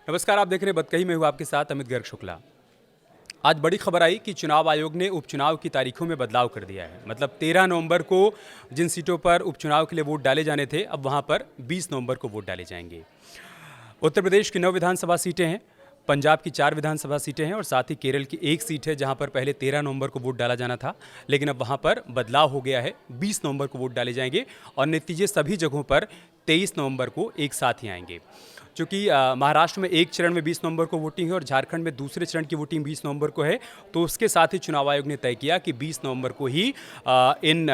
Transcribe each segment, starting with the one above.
नमस्कार, आप देख रहे हैं बतकही में हूँ आपके साथ अमित गर्ग शुक्ला। आज बड़ी खबर आई कि चुनाव आयोग ने उपचुनाव की तारीखों में बदलाव कर दिया है। मतलब 13 नवंबर को जिन सीटों पर उपचुनाव के लिए वोट डाले जाने थे, अब वहां पर 20 नवंबर को वोट डाले जाएंगे। उत्तर प्रदेश की 9 विधानसभा सीटें हैं, पंजाब की 4 विधानसभा सीटें हैं और साथ ही केरल की 1 सीट है जहां पर पहले 13 नवंबर को वोट डाला जाना था, लेकिन अब वहां पर बदलाव हो गया है। 20 नवंबर को वोट डाले जाएंगे और नतीजे सभी जगहों पर 23 नवंबर को एक साथ ही आएंगे। चूँकि महाराष्ट्र में एक चरण में 20 नवंबर को वोटिंग है और झारखंड में दूसरे चरण की वोटिंग 20 नवंबर को है, तो उसके साथ ही चुनाव आयोग ने तय किया कि 20 नवंबर को ही इन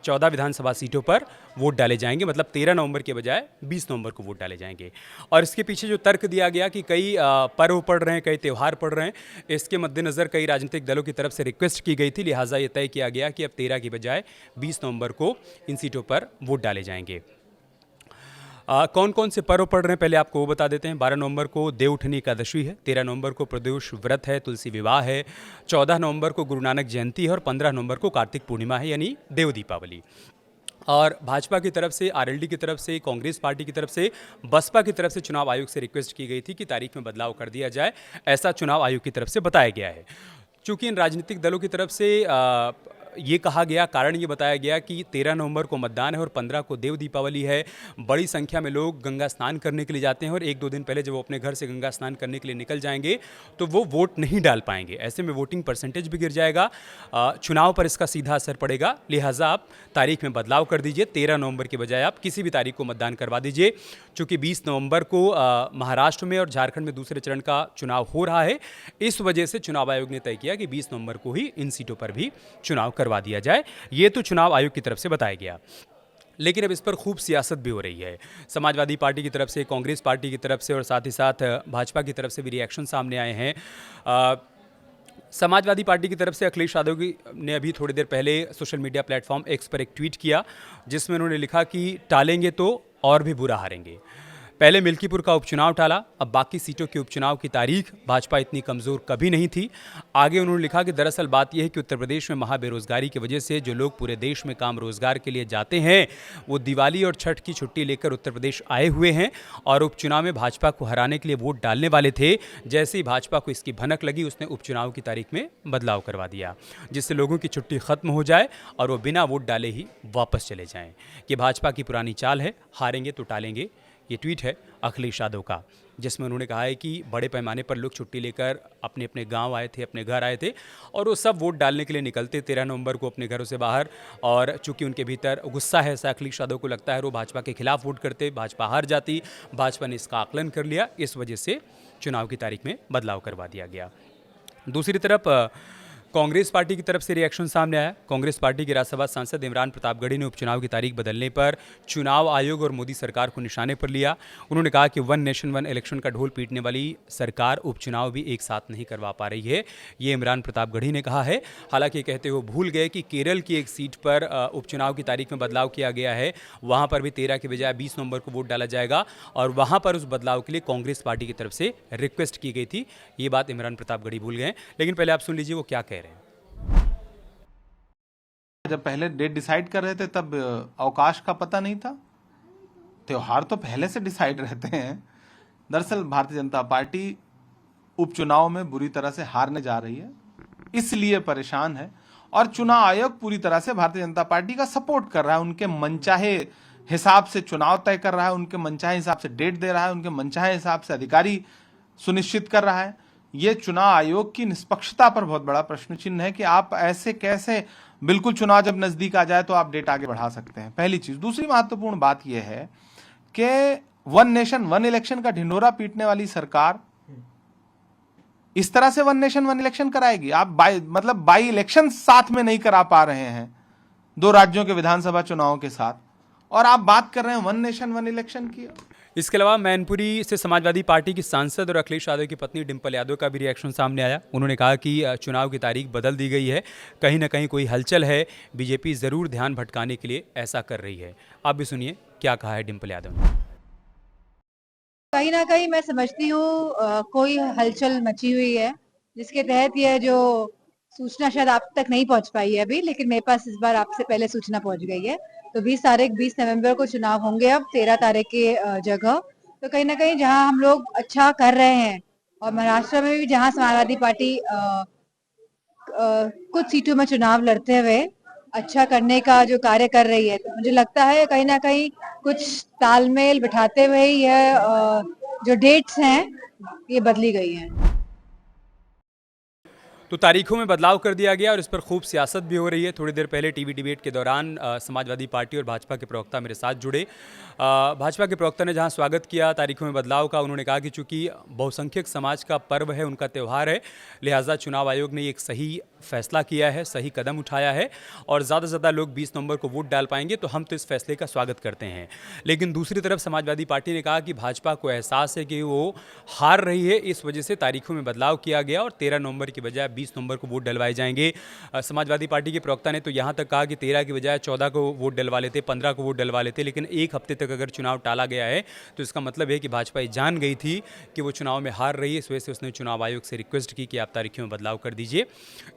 14 विधानसभा सीटों पर वोट डाले जाएंगे। मतलब 13 नवंबर के बजाय 20 नवंबर को वोट डाले जाएंगे। और इसके पीछे जो तर्क दिया गया कि कई पर्व पड़ रहे हैं, कई त्यौहार पड़ रहे हैं, इसके मद्देनज़र कई राजनीतिक दलों की तरफ से रिक्वेस्ट की गई थी, लिहाजा ये तय किया गया कि अब 13 की बजाय 20 नवंबर को इन सीटों पर वोट डाले जाएंगे। कौन कौन से पर्व पड़ रहे हैं पहले आपको वो बता देते हैं। 12 नवंबर को देवउठनी एकादशी है, 13 नवंबर को प्रदोष व्रत है, तुलसी विवाह है, 14 नवंबर को गुरु नानक जयंती है और 15 नवंबर को कार्तिक पूर्णिमा है, यानी देव दीपावली। और भाजपा की तरफ से, आरएलडी की तरफ से, कांग्रेस पार्टी की तरफ से, बसपा की तरफ से चुनाव आयोग से रिक्वेस्ट की गई थी कि तारीख में बदलाव कर दिया जाए, ऐसा चुनाव आयोग की तरफ से बताया गया है। चूँकि इन राजनीतिक दलों की तरफ से ये कहा गया, कारण ये बताया गया कि 13 नवंबर को मतदान है और 15 को देव दीपावली है। बड़ी संख्या में लोग गंगा स्नान करने के लिए जाते हैं और 1-2 दिन पहले जब वो अपने घर से गंगा स्नान करने के लिए निकल जाएंगे तो वो वोट नहीं डाल पाएंगे। ऐसे में वोटिंग परसेंटेज भी गिर जाएगा, चुनाव पर इसका सीधा असर पड़ेगा। लिहाजा आप तारीख में बदलाव कर दीजिए, 13 नवंबर के बजाय आप किसी भी तारीख को मतदान करवा दीजिए। चूँकि 20 नवंबर को महाराष्ट्र में और झारखंड में दूसरे चरण का चुनाव हो रहा है, इस वजह से चुनाव आयोग ने तय किया कि 20 नवंबर को ही इन सीटों पर भी चुनाव करवा दिया जाए। ये तो चुनाव आयोग की तरफ से बताया गया, लेकिन अब इस पर खूब सियासत भी हो रही है। समाजवादी पार्टी की तरफ से, कांग्रेस पार्टी की तरफ से और साथ ही साथ भाजपा की तरफ से भी रिएक्शन सामने आए हैं। समाजवादी पार्टी की तरफ से अखिलेश यादव ने अभी थोड़ी देर पहले सोशल मीडिया प्लेटफॉर्म एक्स पर एक ट्वीट किया, जिसमें उन्होंने लिखा कि टालेंगे तो और भी बुरा हारेंगे। पहले मिल्कीपुर का उपचुनाव टाला, अब बाकी सीटों के उपचुनाव की तारीख। भाजपा इतनी कमज़ोर कभी नहीं थी। आगे उन्होंने लिखा कि दरअसल बात यह है कि उत्तर प्रदेश में महाबेरोजगारी की वजह से जो लोग पूरे देश में काम रोजगार के लिए जाते हैं, वो दिवाली और छठ की छुट्टी लेकर उत्तर प्रदेश आए हुए हैं और उपचुनाव में भाजपा को हराने के लिए वोट डालने वाले थे। जैसे ही भाजपा को इसकी भनक लगी, उसने उपचुनाव की तारीख में बदलाव करवा दिया, जिससे लोगों की छुट्टी खत्म हो जाए और वो बिना वोट डाले ही वापस चले जाएं। कि भाजपा की पुरानी चाल है, हारेंगे तो टालेंगे। ये ट्वीट है अखिलेश यादव का, जिसमें उन्होंने कहा है कि बड़े पैमाने पर लोग छुट्टी लेकर अपने अपने गांव आए थे, अपने घर आए थे और वो सब वोट डालने के लिए निकलते 13 नवंबर को अपने घरों से बाहर। और चूंकि उनके भीतर गुस्सा है, ऐसा अखिलेश यादव को लगता है, वो भाजपा के खिलाफ वोट करते, भाजपा हार जाती। भाजपा ने इसका आकलन कर लिया, इस वजह से चुनाव की तारीख में बदलाव करवा दिया गया। दूसरी तरफ कांग्रेस पार्टी की तरफ से रिएक्शन सामने आया। कांग्रेस पार्टी के राज्यसभा सांसद इमरान प्रतापगढ़ी ने उपचुनाव की तारीख बदलने पर चुनाव आयोग और मोदी सरकार को निशाने पर लिया। उन्होंने कहा कि वन नेशन वन इलेक्शन का ढोल पीटने वाली सरकार उपचुनाव भी एक साथ नहीं करवा पा रही है, ये इमरान प्रतापगढ़ी ने कहा है। हालांकि कहते हुए भूल गए कि केरल की एक सीट पर उपचुनाव की तारीख में बदलाव किया गया है, वहाँ पर भी 13 के बजाय 20 नवंबर को वोट डाला जाएगा और वहाँ पर उस बदलाव के लिए कांग्रेस पार्टी की तरफ से रिक्वेस्ट की गई थी। ये बात इमरान प्रतापगढ़ी भूल गए। लेकिन पहले आप सुन लीजिए वो क्या कह रहे हैं। जब पहले डेट डिसाइड कर रहे थे तब अवकाश का पता नहीं था। त्योहार तो पहले से डिसाइड रहते हैं। दरअसल भारतीय जनता पार्टी उपचुनाव में बुरी तरह से हारने जा रही है, इसलिए परेशान है और चुनाव आयोग पूरी तरह से भारतीय जनता पार्टी का सपोर्ट कर रहा है। उनके मनचाहे हिसाब से चुनाव तय कर रहा है, उनके मनचाहे हिसाब से डेट दे रहा है, उनके मनचाहे हिसाब से अधिकारी सुनिश्चित कर रहा है। ये चुनाव आयोग की निष्पक्षता पर बहुत बड़ा प्रश्न चिन्ह है कि आप ऐसे कैसे, बिल्कुल चुनाव जब नजदीक आ जाए तो आप डेट आगे बढ़ा सकते हैं, पहली चीज। दूसरी महत्वपूर्ण बात यह है कि वन नेशन वन इलेक्शन का ढिंढोरा पीटने वाली सरकार इस तरह से वन नेशन वन इलेक्शन कराएगी। आप बाई इलेक्शन साथ में नहीं करा पा रहे हैं 2 राज्यों के विधानसभा चुनावों के साथ, और आप बात कर रहे हैं वन नेशन वन इलेक्शन की। इसके अलावा मैनपुरी से समाजवादी पार्टी की सांसद और अखिलेश यादव की पत्नी डिंपल यादव का भी रिएक्शन सामने आया। उन्होंने कहा कि चुनाव की तारीख बदल दी गई है, कहीं ना कहीं कोई हलचल है, बीजेपी ज़रूर ध्यान भटकाने के लिए ऐसा कर रही है। आप भी सुनिए क्या कहा है डिंपल यादव ने। कहीं ना कहीं मैं समझती हूँ कोई हलचल मची हुई है, जिसके तहत यह जो सूचना शायद आप तक नहीं पहुंच पाई है अभी, लेकिन मेरे पास इस बार आपसे पहले सूचना पहुंच गई है। तो 20 नवंबर को चुनाव होंगे अब 13 तारीख की जगह। तो कहीं ना कहीं जहां हम लोग अच्छा कर रहे हैं और महाराष्ट्र में भी जहां समाजवादी पार्टी कुछ सीटों में चुनाव लड़ते हुए अच्छा करने का जो कार्य कर रही है, तो मुझे लगता है कहीं ना कहीं कुछ तालमेल बिठाते हुए ही यह जो डेट्स हैं ये बदली गई हैं। तो तारीखों में बदलाव कर दिया गया और इस पर खूब सियासत भी हो रही है। थोड़ी देर पहले टीवी डिबेट के दौरान समाजवादी पार्टी और भाजपा के प्रवक्ता मेरे साथ जुड़े। भाजपा के प्रवक्ता ने जहां स्वागत किया तारीखों में बदलाव का, उन्होंने कहा कि चूंकि बहुसंख्यक समाज का पर्व है, उनका त्यौहार है, लिहाजा चुनाव आयोग ने एक सही फैसला किया है, सही कदम उठाया है और ज़्यादा से ज़्यादा लोग 20 नवंबर को वोट डाल पाएंगे, तो हम तो इस फैसले का स्वागत करते हैं। लेकिन दूसरी तरफ समाजवादी पार्टी ने कहा कि भाजपा को एहसास है कि वो हार रही है, इस वजह से तारीखों में बदलाव किया गया और 13 नवंबर की बजाय 20 नवंबर को वोट डलवाए जाएंगे। समाजवादी पार्टी के प्रवक्ता ने तो यहाँ तक कहा कि 13 की बजाय 14 को वोट डलवा लेते, 15 को वोट डलवा लेते, लेकिन एक हफ्ते तक अगर चुनाव टाला गया है तो इसका मतलब है कि भाजपा ये जान गई थी कि वो चुनाव में हार रही है। इस वजह से उसने चुनाव आयोग से रिक्वेस्ट की कि आप तारीखों में बदलाव कर दीजिए।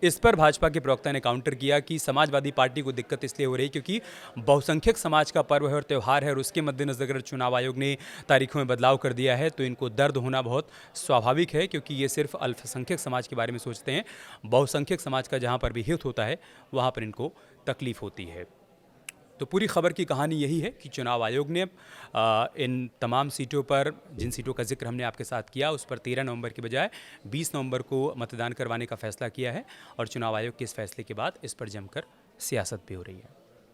इस पर भाजपा के प्रवक्ता ने काउंटर किया कि समाजवादी पार्टी को दिक्कत इसलिए हो रही है क्योंकि बहुसंख्यक समाज का पर्व है और त्यौहार है और उसके मद्देनजर अगर चुनाव आयोग ने तारीखों में बदलाव कर दिया है तो इनको दर्द होना बहुत स्वाभाविक है, क्योंकि ये सिर्फ अल्पसंख्यक समाज के बारे में सोचते हैं। बहुसंख्यक समाज का जहाँ पर भी हित होता है वहाँ पर इनको तकलीफ होती है। तो पूरी खबर की कहानी यही है कि चुनाव आयोग ने इन तमाम सीटों पर, जिन सीटों का जिक्र हमने आपके साथ किया, उस पर 13 नवंबर के बजाय 20 नवंबर को मतदान करवाने का फैसला किया है और चुनाव आयोग के इस फैसले के बाद इस पर जमकर सियासत भी हो रही है।